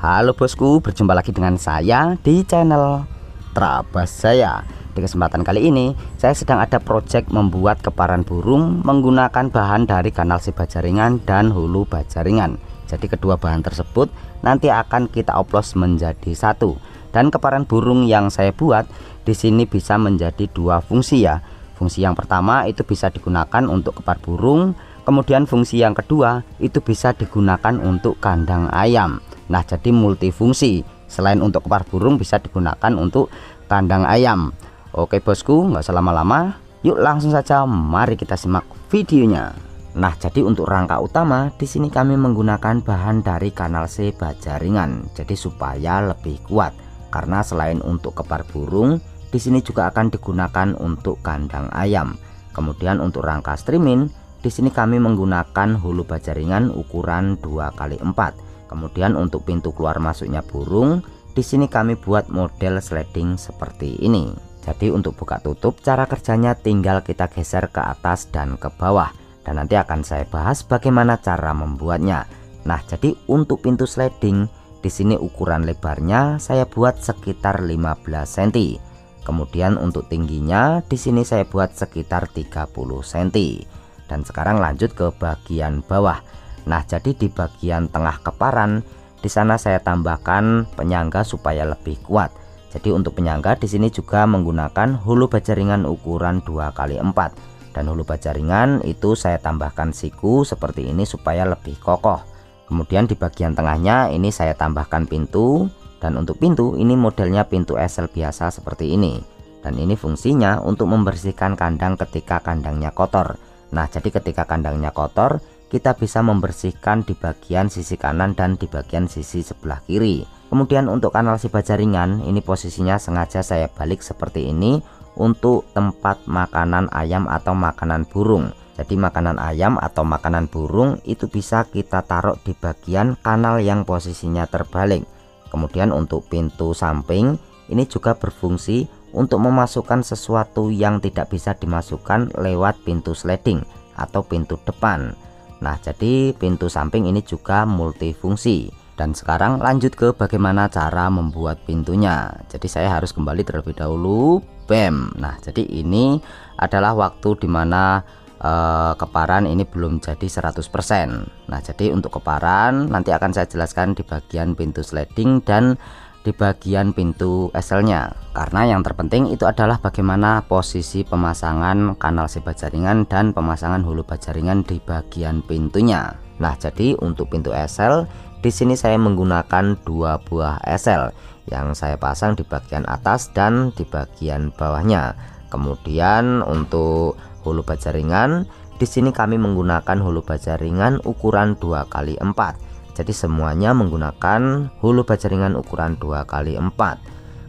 Halo bosku, berjumpa lagi dengan saya di channel Trabas Jaya. Di kesempatan kali ini saya sedang ada project membuat keparan burung menggunakan bahan dari kanal si bajaringan dan hulu bajaringan. Jadi kedua bahan tersebut nanti akan kita oplos menjadi satu. Dan keparan burung yang saya buat di sini bisa menjadi dua fungsi ya. Fungsi yang pertama itu bisa digunakan untuk kepar burung, kemudian fungsi yang kedua itu bisa digunakan untuk kandang ayam. Nah, jadi multifungsi. Selain untuk kepar burung bisa digunakan untuk kandang ayam. Oke bosku, nggak usah lama-lama, yuk langsung saja mari kita simak videonya. Nah, jadi untuk rangka utama di sini kami menggunakan bahan dari kanal C bajaringan. Jadi supaya lebih kuat. Karena selain untuk kepar burung, di sini juga akan digunakan untuk kandang ayam. Kemudian untuk rangka streaming, di sini kami menggunakan hulu bajaringan ukuran 2x4. Kemudian untuk pintu keluar masuknya burung, di sini kami buat model sliding seperti ini. Jadi untuk buka tutup cara kerjanya tinggal kita geser ke atas dan ke bawah. Dan nanti akan saya bahas bagaimana cara membuatnya. Nah, jadi untuk pintu sliding di sini ukuran lebarnya saya buat sekitar 15 cm. Kemudian untuk tingginya di sini saya buat sekitar 30 cm. Dan sekarang lanjut ke bagian bawah. Nah, jadi di bagian tengah keparan di sana saya tambahkan penyangga supaya lebih kuat. Jadi untuk penyangga di sini juga menggunakan hulu bajaringan ukuran 2x4. Dan hulu bajaringan itu saya tambahkan siku seperti ini supaya lebih kokoh. Kemudian di bagian tengahnya ini saya tambahkan pintu. Dan untuk pintu ini modelnya pintu esel biasa seperti ini. Dan ini fungsinya untuk membersihkan kandang ketika kandangnya kotor. Nah, jadi ketika kandangnya kotor kita bisa membersihkan di bagian sisi kanan dan di bagian sisi sebelah kiri. Kemudian untuk kanal si bajaringan ini posisinya sengaja saya balik seperti ini untuk tempat makanan ayam atau makanan burung. Jadi makanan ayam atau makanan burung itu bisa kita taruh di bagian kanal yang posisinya terbalik. Kemudian untuk pintu samping ini juga berfungsi untuk memasukkan sesuatu yang tidak bisa dimasukkan lewat pintu sliding atau pintu depan. Nah, jadi pintu samping ini juga multifungsi. Dan sekarang lanjut ke bagaimana cara membuat pintunya. Jadi saya harus kembali terlebih dahulu. Bam. Nah, jadi ini adalah waktu dimana keparan ini belum jadi 100%. Nah, jadi untuk keparan nanti akan saya jelaskan di bagian pintu sliding dan di bagian pintu eselnya. Karena yang terpenting itu adalah bagaimana posisi pemasangan kanal si bajaringan dan pemasangan hulu bajaringan di bagian pintunya. Nah, jadi untuk pintu esel di sini saya menggunakan dua buah esel yang saya pasang di bagian atas dan di bagian bawahnya. Kemudian untuk hulu bajaringan di sini kami menggunakan hulu bajaringan ukuran 2x4. Jadi semuanya menggunakan hulu bajaringan ukuran 2x4.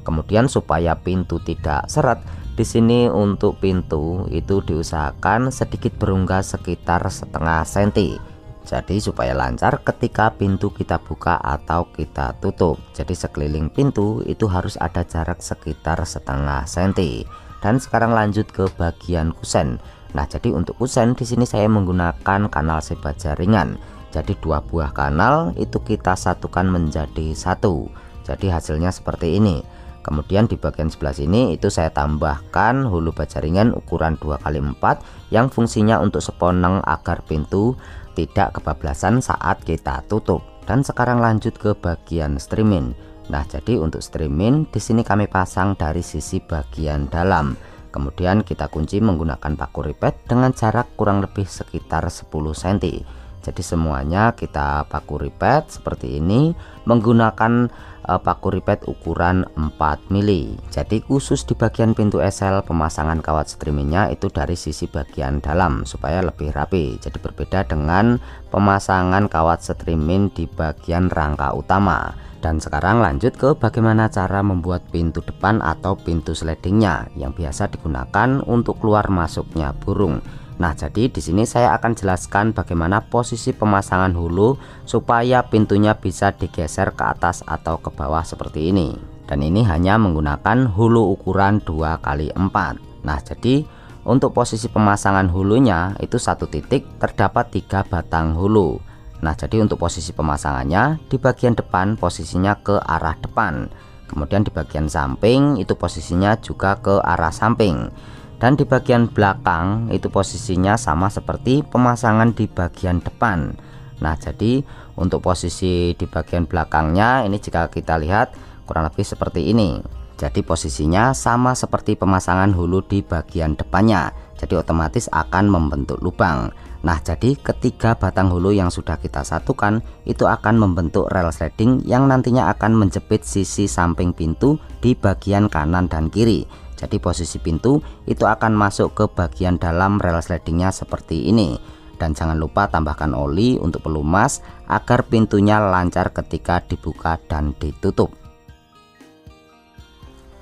Kemudian supaya pintu tidak seret, di sini untuk pintu itu diusahakan sedikit berungga sekitar setengah senti. Jadi supaya lancar ketika pintu kita buka atau kita tutup. Jadi sekeliling pintu itu harus ada jarak sekitar setengah senti. Dan sekarang lanjut ke bagian kusen. Nah, jadi untuk kusen di sini saya menggunakan kanal si bajaringan. Jadi dua buah kanal itu kita satukan menjadi satu. Jadi hasilnya seperti ini. Kemudian di bagian sebelah sini itu saya tambahkan hulu bajaringan ukuran 2x4 yang fungsinya untuk seponeng agar pintu tidak kebablasan saat kita tutup. Dan sekarang lanjut ke bagian streaming. Nah, jadi untuk streaming di sini kami pasang dari sisi bagian dalam. Kemudian kita kunci menggunakan paku ripet dengan jarak kurang lebih sekitar 10 cm. Jadi semuanya kita paku ripet seperti ini menggunakan paku ripet ukuran 4 mili. Jadi khusus di bagian pintu esel pemasangan kawat streamingnya itu dari sisi bagian dalam supaya lebih rapi. Jadi berbeda dengan pemasangan kawat streaming di bagian rangka utama. Dan sekarang lanjut ke bagaimana cara membuat pintu depan atau pintu slidingnya yang biasa digunakan untuk keluar masuknya burung. Nah, jadi di sini saya akan jelaskan bagaimana posisi pemasangan hulu supaya pintunya bisa digeser ke atas atau ke bawah seperti ini. Dan ini hanya menggunakan hulu ukuran 2x4. Nah, jadi untuk posisi pemasangan hulunya itu satu titik terdapat 3 batang hulu. Nah, jadi untuk posisi pemasangannya di bagian depan posisinya ke arah depan, kemudian di bagian samping itu posisinya juga ke arah samping, dan di bagian belakang itu posisinya sama seperti pemasangan di bagian depan. Nah, jadi untuk posisi di bagian belakangnya ini jika kita lihat kurang lebih seperti ini. Jadi posisinya sama seperti pemasangan hulu di bagian depannya, jadi otomatis akan membentuk lubang. Nah, jadi ketiga batang hulu yang sudah kita satukan itu akan membentuk rel sliding yang nantinya akan menjepit sisi samping pintu di bagian kanan dan kiri. Jadi posisi pintu itu akan masuk ke bagian dalam rel slidingnya seperti ini. Dan jangan lupa tambahkan oli untuk pelumas agar pintunya lancar ketika dibuka dan ditutup.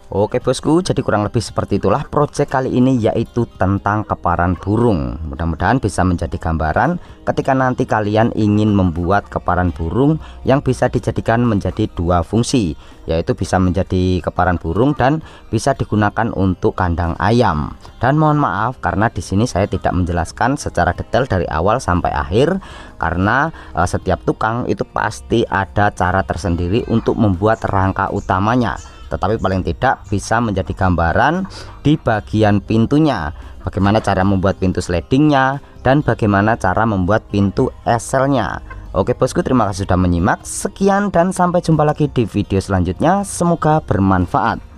Oke bosku, jadi kurang lebih seperti itulah project kali ini, yaitu tentang keparan burung. Mudah-mudahan bisa menjadi gambaran ketika nanti kalian ingin membuat keparan burung yang bisa dijadikan menjadi dua fungsi, yaitu bisa menjadi keparan burung dan bisa digunakan untuk kandang ayam. Dan mohon maaf karena di sini saya tidak menjelaskan secara detail dari awal sampai akhir, karena setiap tukang itu pasti ada cara tersendiri untuk membuat rangka utamanya. Tetapi paling tidak bisa menjadi gambaran di bagian pintunya, bagaimana cara membuat pintu slidingnya dan bagaimana cara membuat pintu eselnya. Oke bosku, terima kasih sudah menyimak. Sekian dan sampai jumpa lagi di video selanjutnya. Semoga bermanfaat.